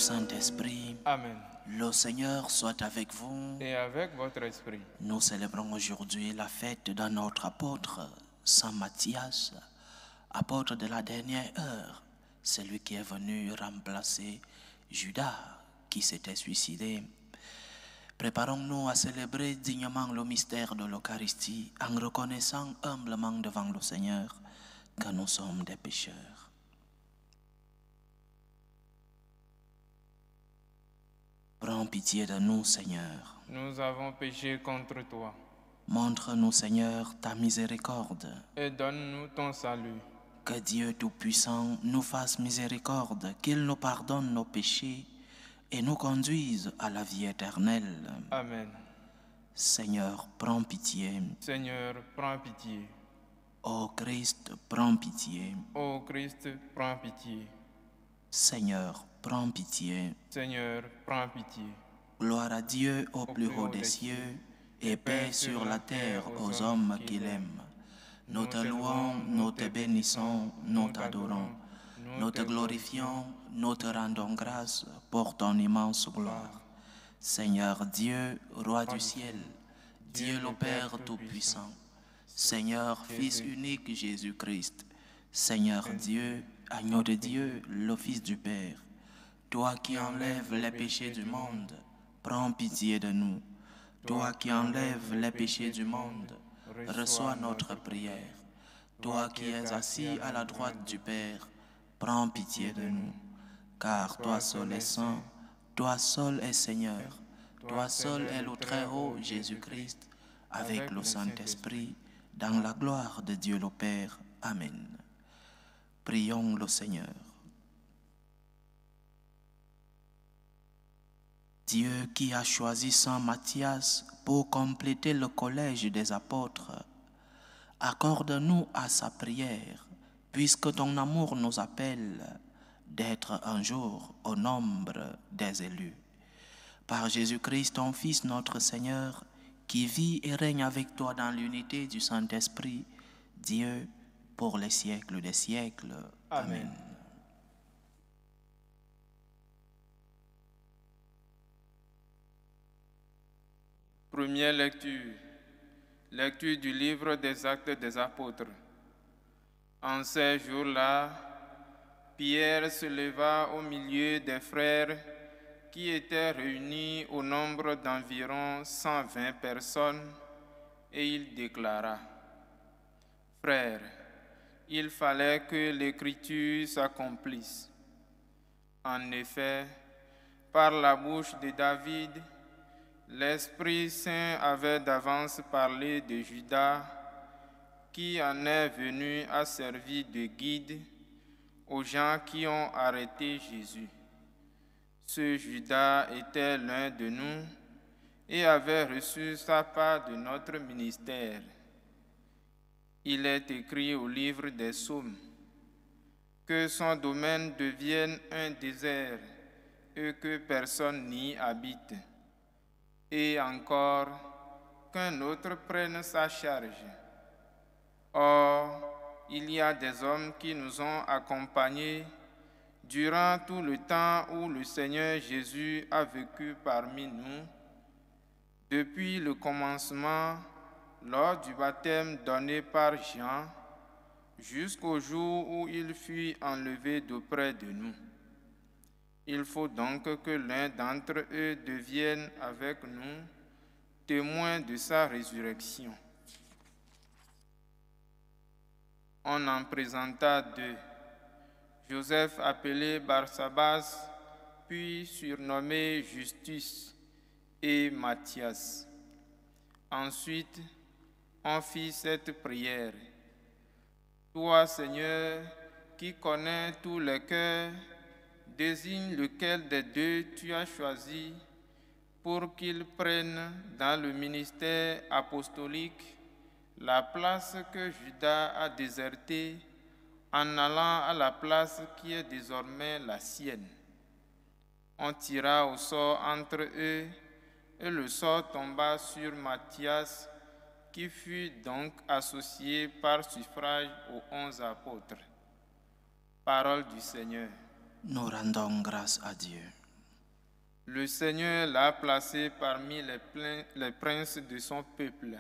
Saint-Esprit. Amen. Le Seigneur soit avec vous. Et avec votre esprit. Nous célébrons aujourd'hui la fête de notre apôtre, Saint Matthias, apôtre de la dernière heure, celui qui est venu remplacer Judas qui s'était suicidé. Préparons-nous à célébrer dignement le mystère de l'Eucharistie en reconnaissant humblement devant le Seigneur que nous sommes des pécheurs. Prends pitié de nous, Seigneur. Nous avons péché contre toi. Montre-nous, Seigneur, ta miséricorde. Et donne-nous ton salut. Que Dieu Tout-Puissant nous fasse miséricorde, qu'il nous pardonne nos péchés et nous conduise à la vie éternelle. Amen. Seigneur, prends pitié. Seigneur, prends pitié. Ô Christ, prends pitié. Ô Christ, prends pitié. Seigneur, prends pitié. Seigneur, prends pitié. Gloire à Dieu au plus haut des cieux et paix sur la terre aux hommes qu'il aime. Nous te louons, nous te bénissons, nous t'adorons. Nous te glorifions, nous te rendons grâce pour ton immense gloire. Seigneur Dieu, Roi du ciel, Dieu le Père Tout-Puissant, Seigneur Fils unique Jésus-Christ, Seigneur Dieu, Agneau de Dieu, le Fils du Père, toi qui enlèves les péchés du monde, prends pitié de nous. Toi qui enlèves les péchés du monde, reçois notre prière. Toi qui es assis à la droite du Père, prends pitié de nous. Car toi seul es saint, toi seul es Seigneur, toi seul es le Très-Haut Jésus-Christ, avec le Saint-Esprit, dans la gloire de Dieu le Père. Amen. Prions le Seigneur. Dieu qui a choisi Saint Matthias pour compléter le collège des apôtres, accorde-nous à sa prière, puisque ton amour nous appelle d'être un jour au nombre des élus. Par Jésus-Christ, ton Fils, notre Seigneur, qui vit et règne avec toi dans l'unité du Saint-Esprit, Dieu, pour les siècles des siècles. Amen. Première lecture. Lecture du livre des Actes des Apôtres. En ces jours-là, Pierre se leva au milieu des frères qui étaient réunis au nombre d'environ 120 personnes et il déclara: Frères, il fallait que l'Écriture s'accomplisse. En effet, par la bouche de David, l'Esprit Saint avait d'avance parlé de Judas, qui en est venu à servir de guide aux gens qui ont arrêté Jésus. Ce Judas était l'un de nous et avait reçu sa part de notre ministère. Il est écrit au livre des Psaumes que son domaine devienne un désert et que personne n'y habite. Et encore, qu'un autre prenne sa charge. Or, il y a des hommes qui nous ont accompagnés durant tout le temps où le Seigneur Jésus a vécu parmi nous, depuis le commencement, lors du baptême donné par Jean, jusqu'au jour où il fut enlevé d'auprès de nous. Il faut donc que l'un d'entre eux devienne avec nous témoin de sa résurrection. On en présenta deux, Joseph appelé Barsabas, puis surnommé Justus, et Matthias. Ensuite, on fit cette prière. Toi, Seigneur, qui connais tous les cœurs, désigne lequel des deux tu as choisi pour qu'il prenne dans le ministère apostolique la place que Judas a désertée en allant à la place qui est désormais la sienne. On tira au sort entre eux et le sort tomba sur Matthias, qui fut donc associé par suffrage aux 11 apôtres. Parole du Seigneur. Nous rendons grâce à Dieu. Le Seigneur l'a placé parmi les princes de son peuple.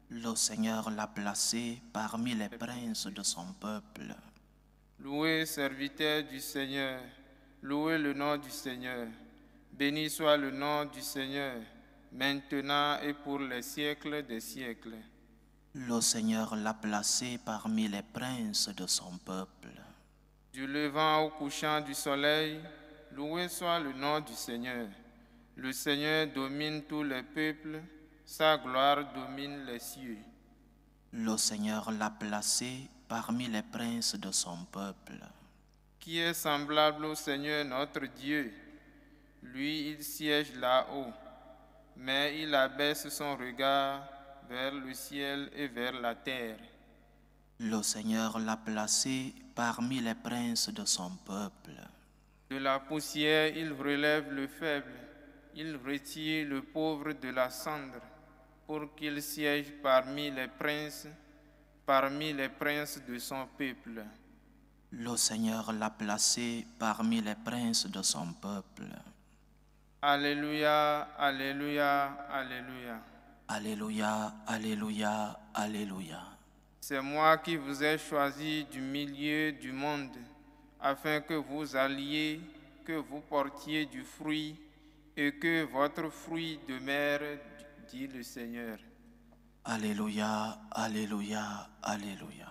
Le Seigneur l'a placé parmi les princes de son peuple. Louez, serviteurs du Seigneur, louez le nom du Seigneur. Béni soit le nom du Seigneur, maintenant et pour les siècles des siècles. Le Seigneur l'a placé parmi les princes de son peuple. Du levant au couchant du soleil, loué soit le nom du Seigneur. Le Seigneur domine tous les peuples, sa gloire domine les cieux. Le Seigneur l'a placé parmi les princes de son peuple. Qui est semblable au Seigneur notre Dieu? Lui, il siège là-haut, mais il abaisse son regard vers le ciel et vers la terre. Le Seigneur l'a placé parmi les princes de son peuple. De la poussière, il relève le faible, il retire le pauvre de la cendre, pour qu'il siège parmi les princes de son peuple. Le Seigneur l'a placé parmi les princes de son peuple. Alléluia, alléluia, alléluia. Alléluia, alléluia, alléluia. C'est moi qui vous ai choisi du milieu du monde, afin que vous alliez, que vous portiez du fruit, et que votre fruit demeure, dit le Seigneur. Alléluia, alléluia, alléluia.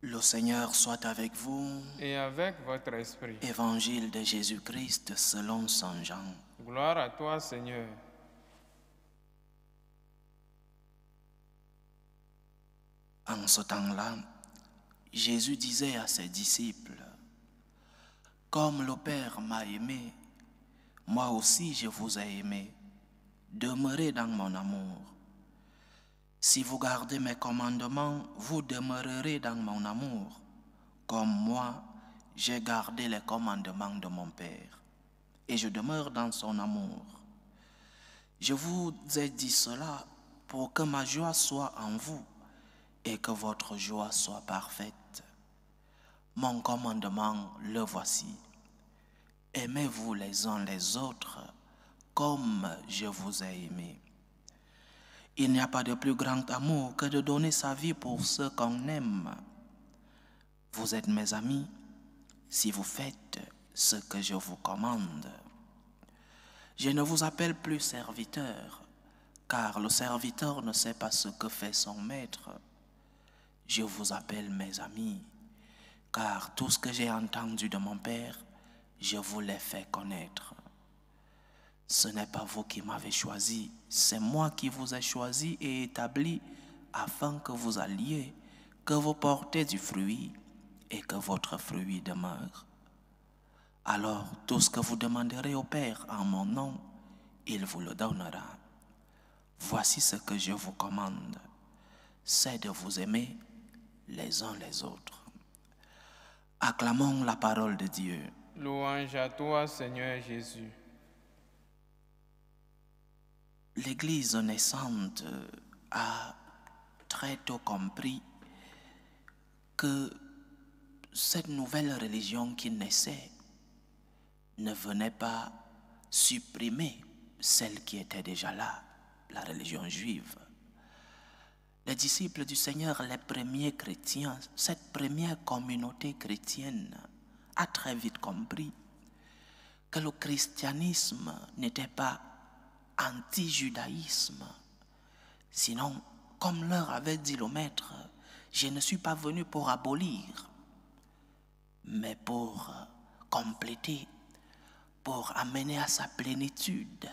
Le Seigneur soit avec vous. Et avec votre esprit. Évangile de Jésus-Christ selon saint Jean. Gloire à toi, Seigneur. En ce temps-là, Jésus disait à ses disciples, « Comme le Père m'a aimé, moi aussi je vous ai aimé. Demeurez dans mon amour. Si vous gardez mes commandements, vous demeurerez dans mon amour, comme moi, j'ai gardé les commandements de mon Père, et je demeure dans son amour. Je vous ai dit cela pour que ma joie soit en vous et que votre joie soit parfaite. Mon commandement, le voici. Aimez-vous les uns les autres comme je vous ai aimé. Il n'y a pas de plus grand amour que de donner sa vie pour ceux qu'on aime. Vous êtes mes amis si vous faites ce que je vous commande. Je ne vous appelle plus serviteur, car le serviteur ne sait pas ce que fait son maître. Je vous appelle mes amis, car tout ce que j'ai entendu de mon Père, je vous l'ai fait connaître. Ce n'est pas vous qui m'avez choisi, c'est moi qui vous ai choisi et établi afin que vous alliez, que vous portez du fruit et que votre fruit demeure. Alors tout ce que vous demanderez au Père en mon nom, il vous le donnera. Voici ce que je vous commande, c'est de vous aimer les uns les autres. Acclamons la parole de Dieu. Louange à toi, Seigneur Jésus. L'Église naissante a très tôt compris que cette nouvelle religion qui naissait ne venait pas supprimer celle qui était déjà là, la religion juive. Les disciples du Seigneur, les premiers chrétiens, cette première communauté chrétienne a très vite compris que le christianisme n'était pas anti-judaïsme. Sinon, comme leur avait dit le Maître, je ne suis pas venu pour abolir, mais pour compléter, pour amener à sa plénitude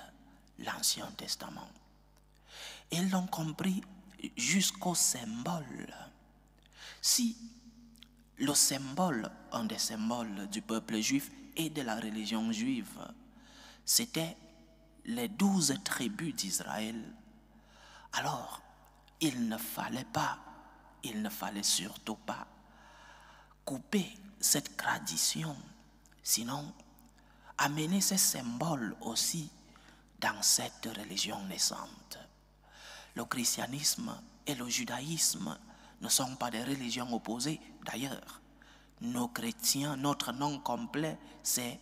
l'Ancien Testament. Ils l'ont compris jusqu'au symbole. Si le symbole, un des symboles du peuple juif et de la religion juive, c'était les 12 tribus d'Israël, alors il ne fallait surtout pas couper cette tradition, sinon amener ces symboles aussi dans cette religion naissante. Le christianisme et le judaïsme ne sont pas des religions opposées. D'ailleurs, nos chrétiens, notre nom complet, c'est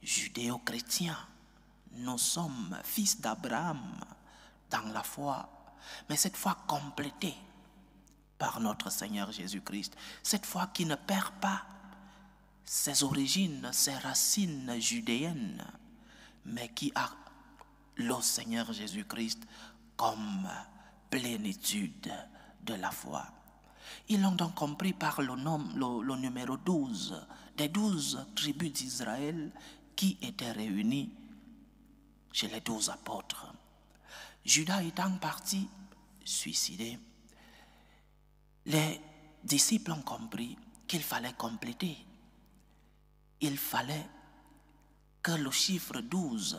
judéo-chrétien. Nous sommes fils d'Abraham dans la foi, mais cette foi complétée par notre Seigneur Jésus-Christ. Cette foi qui ne perd pas ses origines, ses racines judéennes, mais qui a le Seigneur Jésus-Christ comme plénitude de la foi. Ils l'ont donc compris par le numéro 12, des 12 tribus d'Israël qui étaient réunies chez les 12 apôtres. Judas étant parti suicidé, les disciples ont compris qu'il fallait compléter. Il fallait que le chiffre 12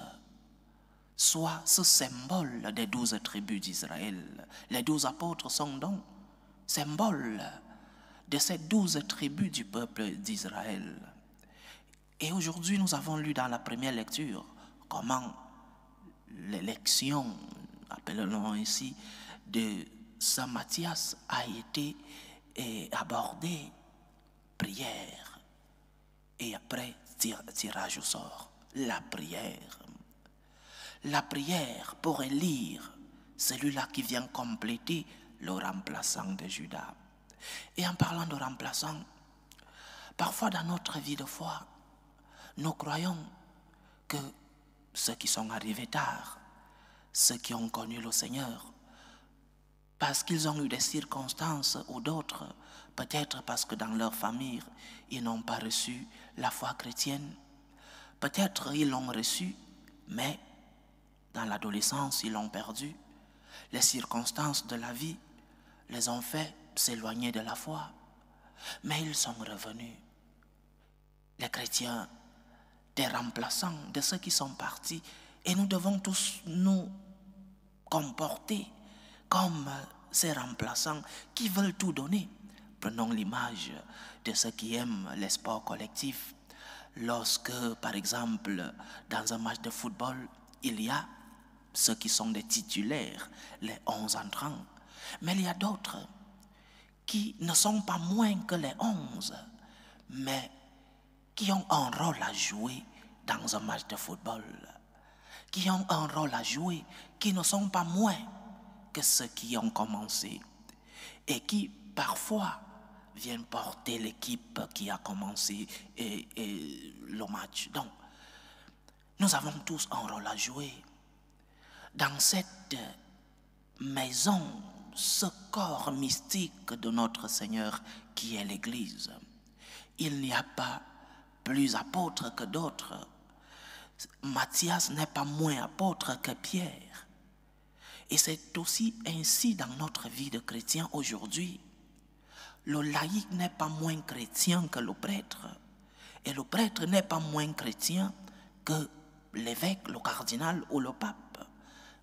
soit ce symbole des 12 tribus d'Israël. Les 12 apôtres sont donc symboles de ces 12 tribus du peuple d'Israël. Et aujourd'hui, nous avons lu dans la première lecture comment l'élection, appelons-le ainsi, de Saint Matthias a été abordée, prière, et après tirage au sort, la prière. La prière pour élire celui-là qui vient compléter le remplaçant de Judas. Et en parlant de remplaçant, parfois dans notre vie de foi, nous croyons que ceux qui sont arrivés tard, ceux qui ont connu le Seigneur, parce qu'ils ont eu des circonstances ou d'autres, peut-être parce que dans leur famille, ils n'ont pas reçu la foi chrétienne. Peut-être ils l'ont reçu, mais dans l'adolescence, ils l'ont perdu. Les circonstances de la vie les ont fait s'éloigner de la foi. Mais ils sont revenus. Les chrétiens, des remplaçants de ceux qui sont partis. Et nous devons tous nous comporter comme ces remplaçants qui veulent tout donner. Prenons l'image de ceux qui aiment les sports collectifs. Lorsque, par exemple, dans un match de football, il y a ceux qui sont des titulaires, les 11 entrants. Mais il y a d'autres qui ne sont pas moins que les 11, mais qui ont un rôle à jouer dans un match de football, qui ont un rôle à jouer, qui ne sont pas moins que ceux qui ont commencé et qui parfois viennent porter l'équipe qui a commencé et le match. Donc, nous avons tous un rôle à jouer. Dans cette maison, ce corps mystique de notre Seigneur qui est l'Église, il n'y a pas plus apôtre que d'autres. Matthias n'est pas moins apôtre que Pierre. Et c'est aussi ainsi dans notre vie de chrétien aujourd'hui. Le laïc n'est pas moins chrétien que le prêtre. Et le prêtre n'est pas moins chrétien que l'évêque, le cardinal ou le pape.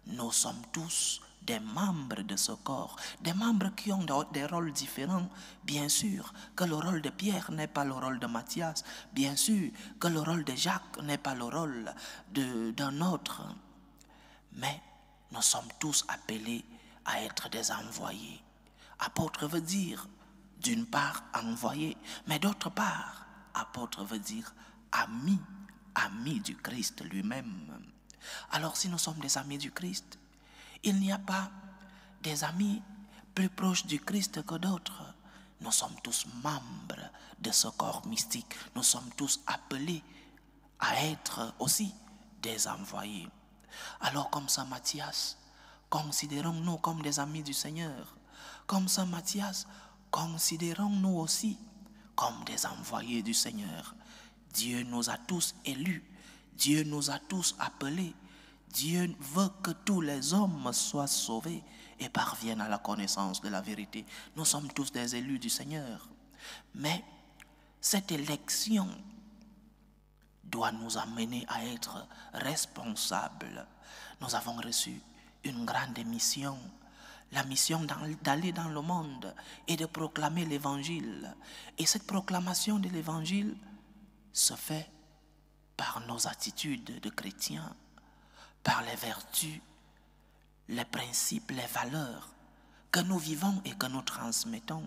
Nous sommes tous des membres de ce corps, des membres qui ont des rôles différents. Bien sûr que le rôle de Pierre n'est pas le rôle de Matthias, bien sûr que le rôle de Jacques n'est pas le rôle d'un autre, mais nous sommes tous appelés à être des envoyés. Apôtre veut dire, d'une part, envoyé, mais d'autre part, apôtre veut dire ami, ami du Christ lui-même. Alors si nous sommes des amis du Christ, il n'y a pas des amis plus proches du Christ que d'autres. Nous sommes tous membres de ce corps mystique. Nous sommes tous appelés à être aussi des envoyés. Alors comme Saint Matthias, considérons-nous comme des amis du Seigneur. Comme Saint Matthias, considérons-nous aussi comme des envoyés du Seigneur. Dieu nous a tous élus. Dieu nous a tous appelés. Dieu veut que tous les hommes soient sauvés et parviennent à la connaissance de la vérité. Nous sommes tous des élus du Seigneur. Mais cette élection doit nous amener à être responsables. Nous avons reçu une grande mission, la mission d'aller dans le monde et de proclamer l'Évangile. Et cette proclamation de l'Évangile se fait par nos attitudes de chrétiens, par les vertus, les principes, les valeurs que nous vivons et que nous transmettons,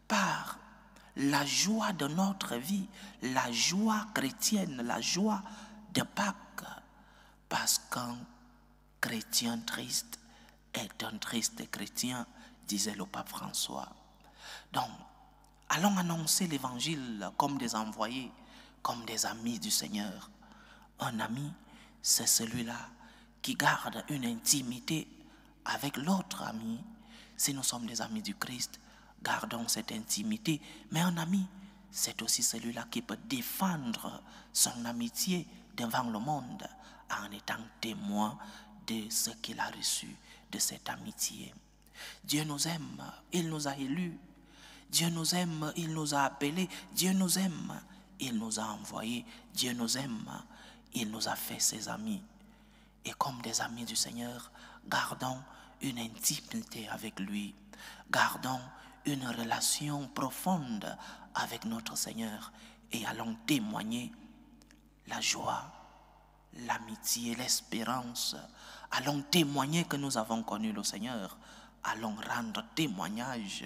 par la joie de notre vie, la joie chrétienne, la joie de Pâques. Parce qu'un chrétien triste est un triste chrétien, disait le pape François. Donc, allons annoncer l'évangile comme des envoyés, comme des amis du Seigneur. Un ami, c'est celui-là qui garde une intimité avec l'autre ami. Si nous sommes des amis du Christ, gardons cette intimité. Mais un ami, c'est aussi celui-là qui peut défendre son amitié devant le monde en étant témoin de ce qu'il a reçu de cette amitié. Dieu nous aime, il nous a élus. Dieu nous aime, il nous a appelés. Dieu nous aime, il nous a envoyés. Dieu nous aime, il nous a fait ses amis. Et comme des amis du Seigneur, gardons une intimité avec lui. Gardons une relation profonde avec notre Seigneur et allons témoigner la joie, l'amitié, l'espérance. Allons témoigner que nous avons connu le Seigneur. Allons rendre témoignage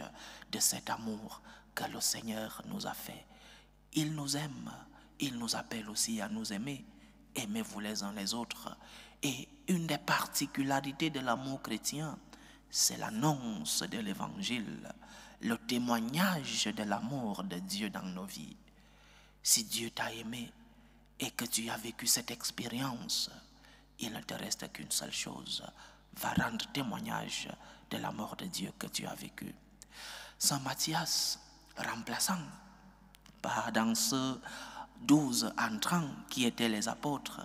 de cet amour que le Seigneur nous a fait. Il nous aime, il nous appelle aussi à nous aimer. Aimez-vous les uns les autres. Et une des particularités de l'amour chrétien, c'est l'annonce de l'évangile, le témoignage de l'amour de Dieu dans nos vies. Si Dieu t'a aimé et que tu as vécu cette expérience, il ne te reste qu'une seule chose, va rendre témoignage de l'amour de Dieu que tu as vécu. Saint Matthias, remplaçant, pas dans ce 12 entrants qui étaient les apôtres,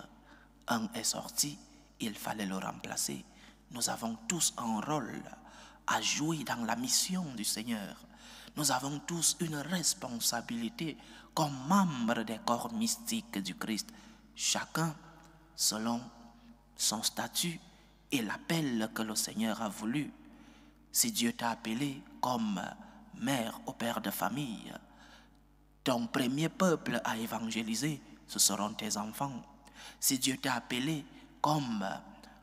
un est sorti, il fallait le remplacer. Nous avons tous un rôle à jouer dans la mission du Seigneur. Nous avons tous une responsabilité comme membres des corps mystiques du Christ, chacun selon son statut et l'appel que le Seigneur a voulu. Si Dieu t'a appelé comme mère ou père de famille, ton premier peuple à évangéliser, ce seront tes enfants. Si Dieu t'a appelé comme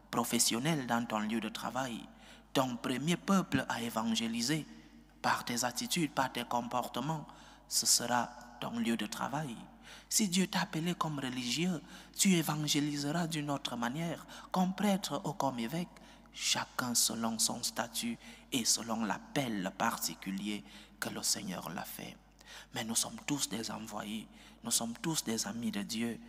professionnel dans ton lieu de travail, ton premier peuple à évangéliser par tes attitudes, par tes comportements, ce sera ton lieu de travail. Si Dieu t'a appelé comme religieux, tu évangéliseras d'une autre manière, comme prêtre ou comme évêque, chacun selon son statut et selon l'appel particulier que le Seigneur l'a fait. Mais nous sommes tous des envoyés, nous sommes tous des amis de Dieu.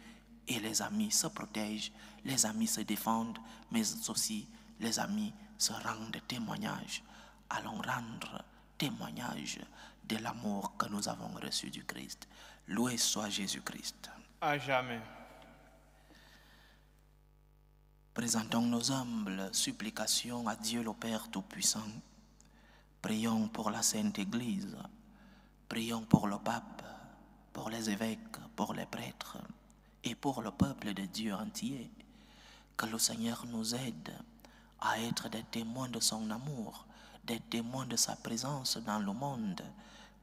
Et les amis se protègent, les amis se défendent, mais aussi les amis se rendent témoignage. Allons rendre témoignage de l'amour que nous avons reçu du Christ. Loué soit Jésus-Christ. À jamais. Présentons nos humbles supplications à Dieu le Père Tout-Puissant. Prions pour la Sainte Église. Prions pour le pape, pour les évêques, pour les prêtres et pour le peuple de Dieu entier. Que le Seigneur nous aide à être des témoins de son amour, des témoins de sa présence dans le monde.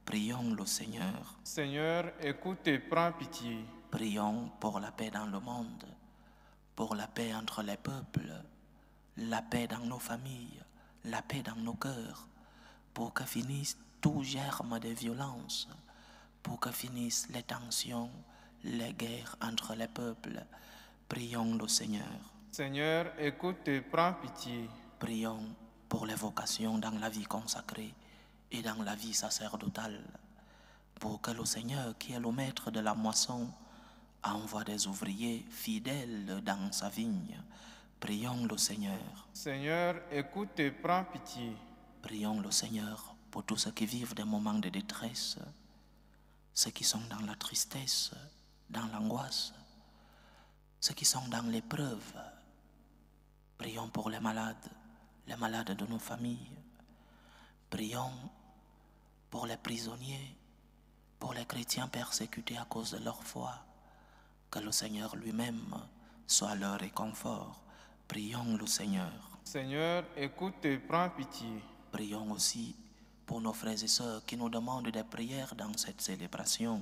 Prions le Seigneur. Seigneur, écoute et prends pitié. Prions pour la paix dans le monde, pour la paix entre les peuples, la paix dans nos familles, la paix dans nos cœurs, pour que finisse tout germe de violence, pour que finissent les tensions, les guerres entre les peuples. Prions le Seigneur. Seigneur, écoute et prends pitié. Prions pour les vocations dans la vie consacrée et dans la vie sacerdotale, pour que le Seigneur, qui est le maître de la moisson, envoie des ouvriers fidèles dans sa vigne. Prions le Seigneur. Seigneur, écoute et prends pitié. Prions le Seigneur pour tous ceux qui vivent des moments de détresse, ceux qui sont dans la tristesse, dans l'angoisse, ceux qui sont dans l'épreuve. Prions pour les malades de nos familles. Prions pour les prisonniers, pour les chrétiens persécutés à cause de leur foi. Que le Seigneur lui-même soit leur réconfort. Prions le Seigneur. Seigneur, écoute et prends pitié. Prions aussi pour nos frères et sœurs qui nous demandent des prières dans cette célébration.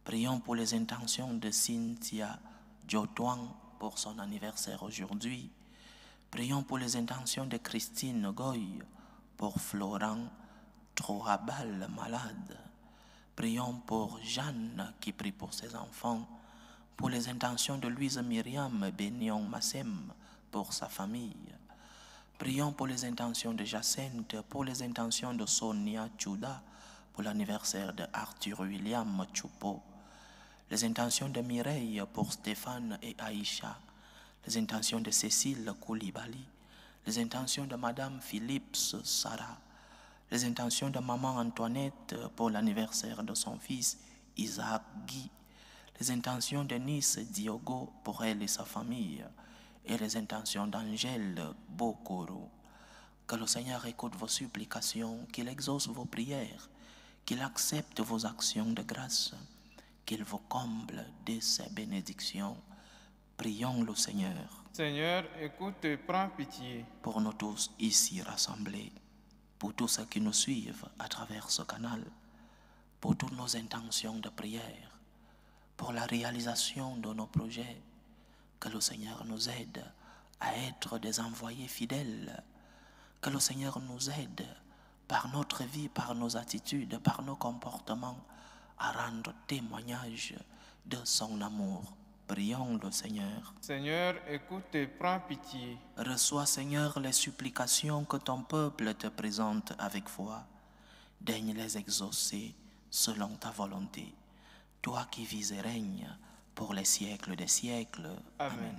Prions pour les intentions de Cynthia Jotwang pour son anniversaire aujourd'hui. Prions pour les intentions de Christine Goy pour Florent Trohabal malade. Prions pour Jeanne qui prie pour ses enfants, pour les intentions de Louise Myriam Bénion Massem, pour sa famille. Prions pour les intentions de Jacinthe, pour les intentions de Sonia Tchouda, pour l'anniversaire de Arthur William Choupo. Les intentions de Mireille pour Stéphane et Aïcha. Les intentions de Cécile Koulibaly. Les intentions de Madame Phillips Sarah. Les intentions de Maman Antoinette pour l'anniversaire de son fils Isaac Guy. Les intentions de Nice Diogo pour elle et sa famille. Et les intentions d'Angèle Bokoro. Que le Seigneur écoute vos supplications, qu'il exauce vos prières, qu'il accepte vos actions de grâce, qu'il vous comble de ses bénédictions. Prions le Seigneur. Seigneur, écoute et prends pitié. Pour nous tous ici rassemblés, pour tous ceux qui nous suivent à travers ce canal, pour toutes nos intentions de prière, pour la réalisation de nos projets, que le Seigneur nous aide à être des envoyés fidèles, que le Seigneur nous aide par notre vie, par nos attitudes, par nos comportements, à rendre témoignage de son amour. Prions le Seigneur. Seigneur, écoute et prends pitié. Reçois, Seigneur, les supplications que ton peuple te présente avec foi. Daigne les exaucer selon ta volonté. Toi qui vis et règnes pour les siècles des siècles. Amen.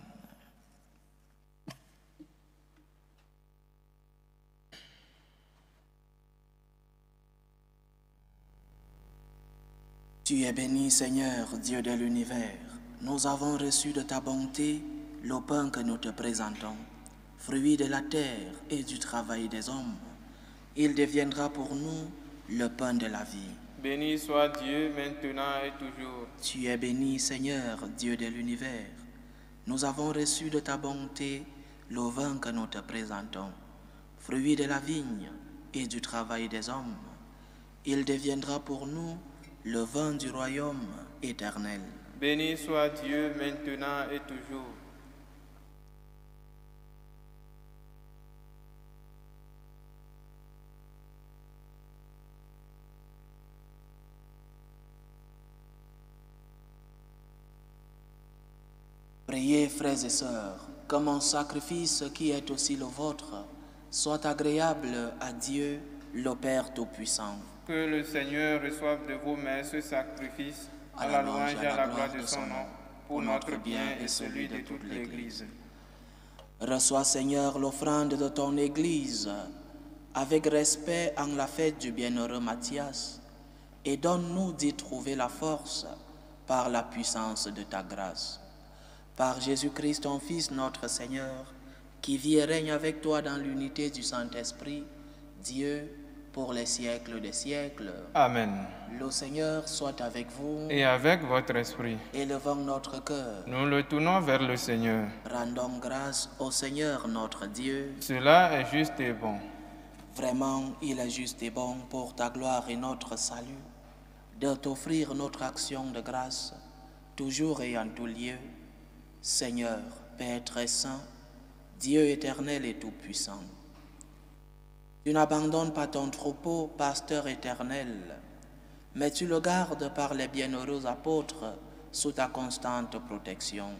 Tu es béni, Seigneur, Dieu de l'univers. Nous avons reçu de ta bonté le pain que nous te présentons, fruit de la terre et du travail des hommes. Il deviendra pour nous le pain de la vie. Béni soit Dieu maintenant et toujours. Tu es béni, Seigneur, Dieu de l'univers. Nous avons reçu de ta bonté le vin que nous te présentons, fruit de la vigne et du travail des hommes. Il deviendra pour nous le vin du royaume éternel. Béni soit Dieu maintenant et toujours. Priez, frères et sœurs, que mon sacrifice qui est aussi le vôtre soit agréable à Dieu, le Père Tout-Puissant. Que le Seigneur reçoive de vos mains ce sacrifice à la louange et à la gloire de son nom, pour notre bien et celui de toute l'Église. Reçois, Seigneur, l'offrande de ton Église avec respect en la fête du bienheureux Matthias, et donne-nous d'y trouver la force par la puissance de ta grâce. Par Jésus-Christ, ton Fils, notre Seigneur, qui vit et règne avec toi dans l'unité du Saint-Esprit, Dieu, pour les siècles des siècles. Amen. Le Seigneur soit avec vous. Et avec votre esprit. Élevons notre cœur. Nous le tournons vers le Seigneur. Rendons grâce au Seigneur notre Dieu. Cela est juste et bon. Vraiment, il est juste et bon pour ta gloire et notre salut de t'offrir notre action de grâce, toujours et en tout lieu. Seigneur, Père très saint, Dieu éternel et tout-puissant, tu n'abandonnes pas ton troupeau, pasteur éternel, mais tu le gardes par les bienheureux apôtres sous ta constante protection,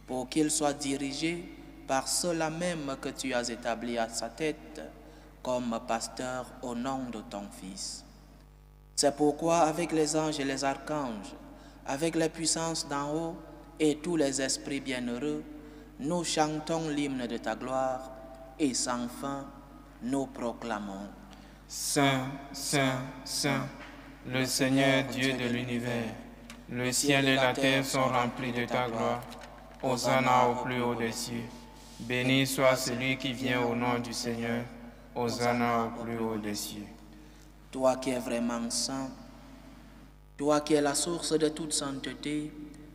pour qu'il soit dirigé par ceux-là même que tu as établis à sa tête comme pasteur au nom de ton Fils. C'est pourquoi avec les anges et les archanges, avec les puissances d'en haut et tous les esprits bienheureux, nous chantons l'hymne de ta gloire et sans fin nous proclamons. Saint, Saint, Saint, le Seigneur Dieu de l'univers, le ciel et la terre sont remplis de ta gloire. Hosanna au plus haut des cieux. Béni soit celui qui vient au nom du Seigneur. Hosanna au plus haut des cieux. Toi qui es vraiment saint, toi qui es la source de toute sainteté,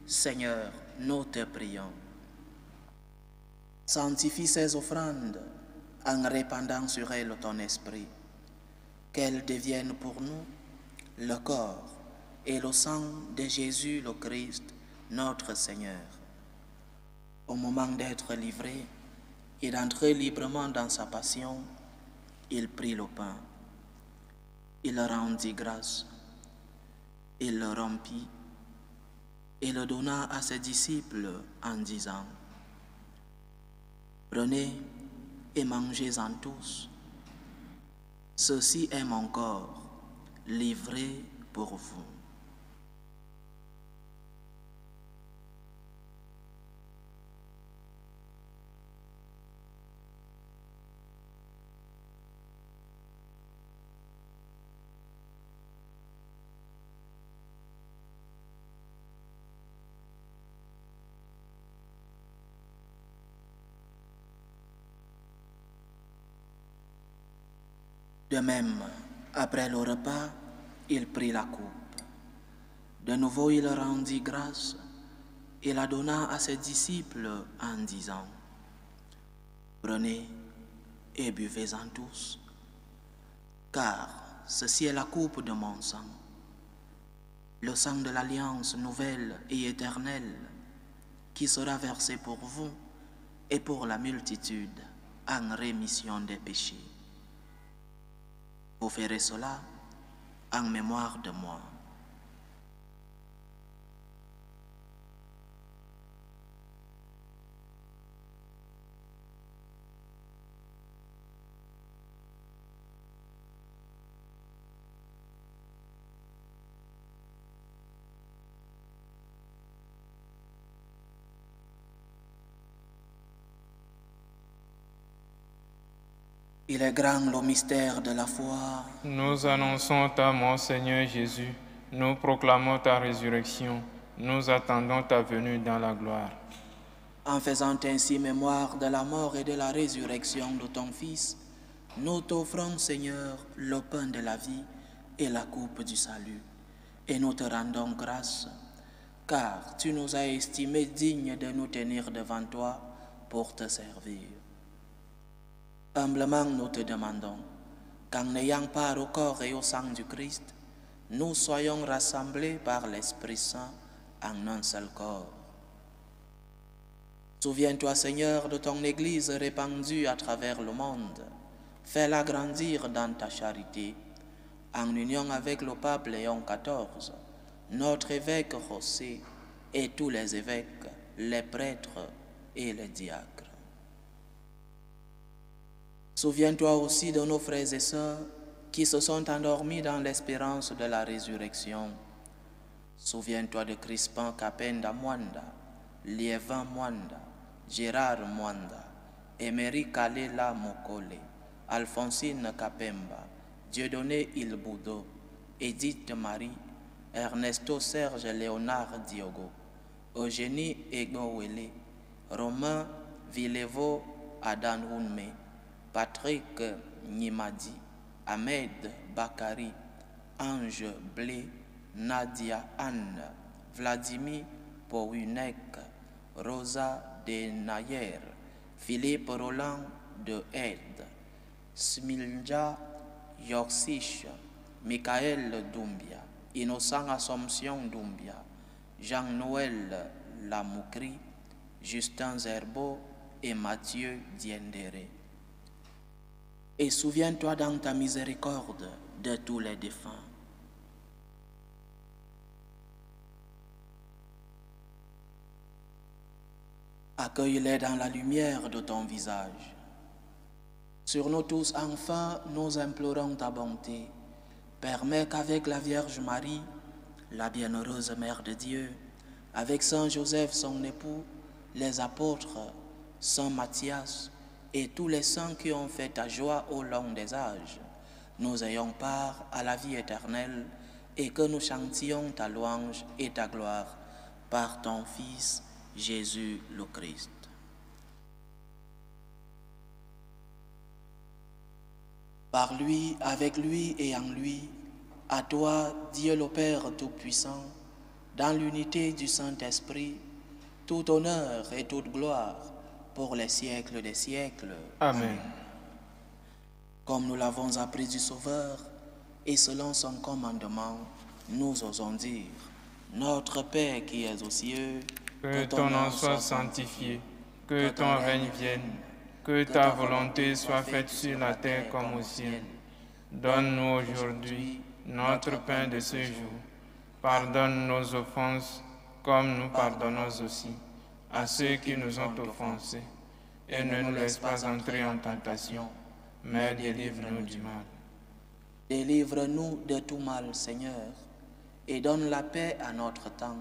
Seigneur, nous te prions. Sanctifie ces offrandes en répandant sur elles ton esprit, qu'elles deviennent pour nous le corps et le sang de Jésus le Christ, notre Seigneur. Au moment d'être livré et d'entrer librement dans sa passion, il prit le pain, il rendit grâce, Il le rompit et le donna à ses disciples en disant, « Prenez et mangez-en tous. Ceci est mon corps, livré pour vous. » De même, après le repas, il prit la coupe. De nouveau, il rendit grâce et la donna à ses disciples en disant, « Prenez et buvez-en tous, car ceci est la coupe de mon sang, le sang de l'alliance nouvelle et éternelle, qui sera versé pour vous et pour la multitude en rémission des péchés. Vous ferez cela en mémoire de moi. » Il est grand le mystère de la foi. Nous annonçons ta mort, Seigneur Jésus. Nous proclamons ta résurrection. Nous attendons ta venue dans la gloire. En faisant ainsi mémoire de la mort et de la résurrection de ton Fils, nous t'offrons, Seigneur, le pain de la vie et la coupe du salut. Et nous te rendons grâce, car tu nous as estimés dignes de nous tenir devant toi pour te servir. Humblement, nous te demandons qu'en n'ayant part au corps et au sang du Christ, nous soyons rassemblés par l'Esprit Saint en un seul corps. Souviens-toi, Seigneur, de ton Église répandue à travers le monde. Fais-la grandir dans ta charité, en union avec le pape Léon XIV, notre évêque José et tous les évêques, les prêtres et les diacres. Souviens-toi aussi de nos frères et sœurs qui se sont endormis dans l'espérance de la résurrection. Souviens-toi de Crispin Kapenda Mwanda, Liévin Mwanda, Gérard Mwanda, Emery Kalela Mokole, Alphonsine Kapemba, Dieudonné Ilboudo, Edith Marie, Ernesto Serge Léonard Diogo, Eugénie Egowele, Romain Villevo Adan Hunme, Patrick Nimadi, Ahmed Bakari, Ange Blé, Nadia Anne, Vladimir Powunek, Rosa de Nayer, Philippe Roland de Aide, Smilja Yoxish, Michael Doumbia, Innocent Assomption Doumbia, Jean-Noël Lamoukri, Justin Zerbo et Mathieu Diendéré. Et souviens-toi dans ta miséricorde de tous les défunts. Accueille-les dans la lumière de ton visage. Sur nous tous, enfin, nous implorons ta bonté. Permets qu'avec la Vierge Marie, la bienheureuse Mère de Dieu, avec Saint Joseph, son époux, les apôtres, Saint Matthias, et tous les saints qui ont fait ta joie au long des âges, nous ayons part à la vie éternelle et que nous chantions ta louange et ta gloire par ton Fils, Jésus le Christ. Par lui, avec lui et en lui, à toi, Dieu le Père Tout-Puissant, dans l'unité du Saint-Esprit, tout honneur et toute gloire pour les siècles des siècles. Amen. Comme nous l'avons appris du Sauveur, et selon son commandement, nous osons dire, Notre Père qui es aux cieux, que ton nom soit sanctifié, que ton règne vienne, que ta volonté soit faite sur la terre comme au ciel. Donne-nous aujourd'hui notre pain de ce jour. Pardonne nos offenses, comme nous pardonnons aussi à ceux qui nous ont offensés. Et ne nous laisse pas entrer en tentation, mais délivre-nous du mal. Délivre-nous de tout mal, Seigneur, et donne la paix à notre temps.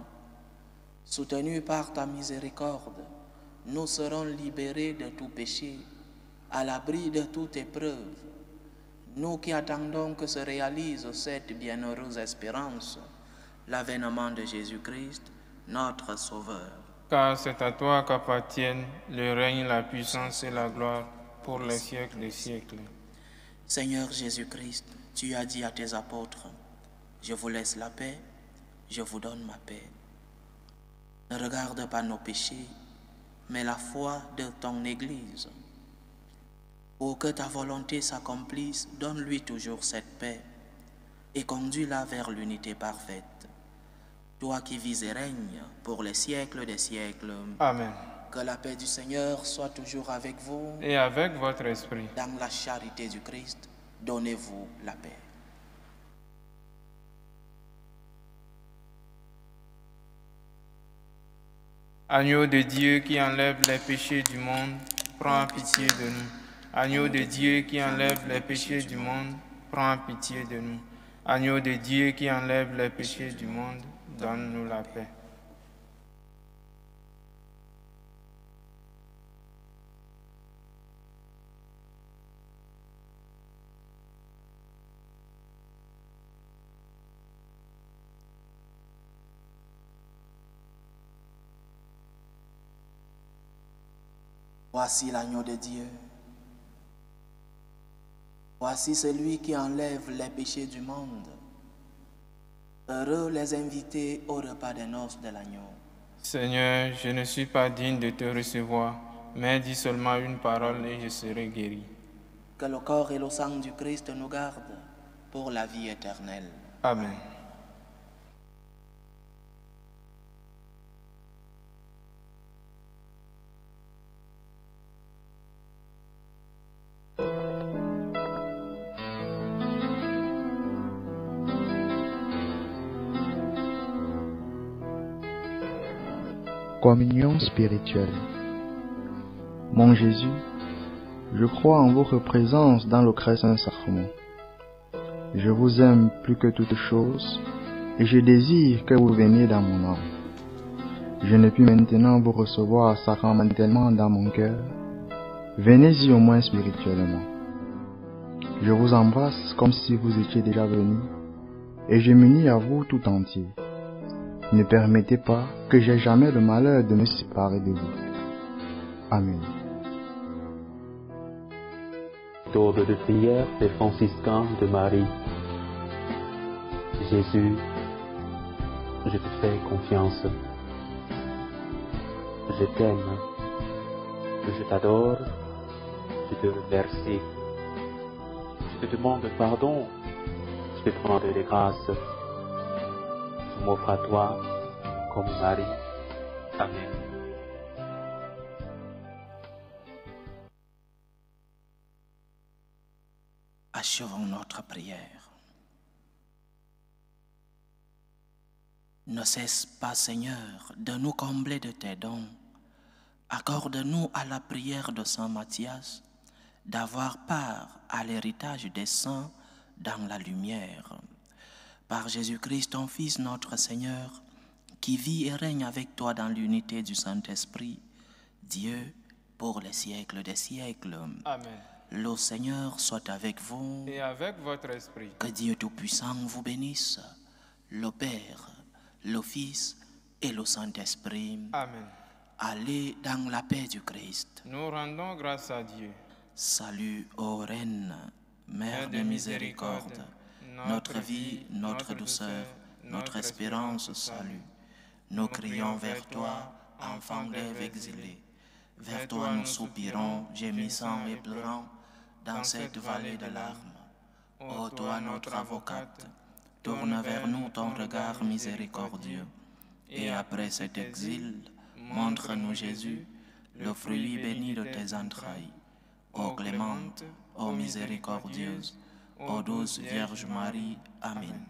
Soutenus par ta miséricorde, nous serons libérés de tout péché, à l'abri de toute épreuve. Nous qui attendons que se réalise cette bienheureuse espérance, l'avènement de Jésus-Christ, notre Sauveur. Car c'est à toi qu'appartiennent le règne, la puissance et la gloire pour les siècles des siècles. Seigneur Jésus-Christ, tu as dit à tes apôtres, « Je vous laisse la paix, je vous donne ma paix. » Ne regarde pas nos péchés, mais la foi de ton Église. Pour que ta volonté s'accomplisse, donne-lui toujours cette paix et conduis-la vers l'unité parfaite. Toi qui vis et règnes pour les siècles des siècles. Amen. Que la paix du Seigneur soit toujours avec vous. Et avec votre esprit. Dans la charité du Christ, donnez-vous la paix. Agneau de Dieu qui enlève les péchés du monde, prends pitié de nous. Agneau de Dieu qui enlève les péchés du monde, prends pitié de nous. Agneau de Dieu qui enlève les péchés du monde, donne-nous la paix. Voici l'agneau de Dieu. Voici celui qui enlève les péchés du monde. Heureux les invités au repas des noces de l'agneau. Seigneur, je ne suis pas digne de te recevoir, mais dis seulement une parole et je serai guéri. Que le corps et le sang du Christ nous gardent pour la vie éternelle. Amen. Communion spirituelle. Mon Jésus, je crois en votre présence dans le très saint sacrement. Je vous aime plus que toute chose et je désire que vous veniez dans mon âme. Je ne puis maintenant vous recevoir sacramentellement dans mon cœur. Venez-y au moins spirituellement. Je vous embrasse comme si vous étiez déjà venu et je m'unis à vous tout entier. Ne permettez pas que j'aie jamais le malheur de me séparer de vous. Amen. Méthode de prière des franciscains de Marie. Jésus, je te fais confiance. Je t'aime. Je t'adore. Je te remercie. Je te demande pardon. Je te demande des grâces. Je m'offre à toi comme Marie. Amen. Achevons notre prière. Ne cesse pas, Seigneur, de nous combler de tes dons. Accorde-nous à la prière de Saint Matthias d'avoir part à l'héritage des saints dans la lumière. Par Jésus-Christ, ton Fils, notre Seigneur, qui vit et règne avec toi dans l'unité du Saint-Esprit, Dieu, pour les siècles des siècles. Amen. Le Seigneur soit avec vous. Et avec votre esprit. Que Dieu Tout-Puissant vous bénisse, le Père, le Fils et le Saint-Esprit. Amen. Allez dans la paix du Christ. Nous rendons grâce à Dieu. Salut, ô Reine, Mère de miséricorde, notre vie, notre douceur, notre espérance, salut. Nous crions vers toi, enfant d'Ève exilé. Vers toi nous soupirons, gémissant et pleurant, dans cette vallée de larmes. Ô toi notre avocate, tourne vers nous ton regard miséricordieux. Et après cet exil, montre-nous Jésus, le fruit béni de tes entrailles. Ô clémente, ô miséricordieuse, ô douce Vierge Marie, Amen.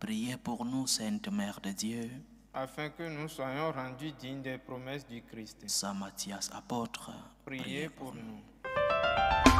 Priez pour nous, Sainte Mère de Dieu. afin que nous soyons rendus dignes des promesses du Christ. Saint Matthias apôtre, Priez pour nous.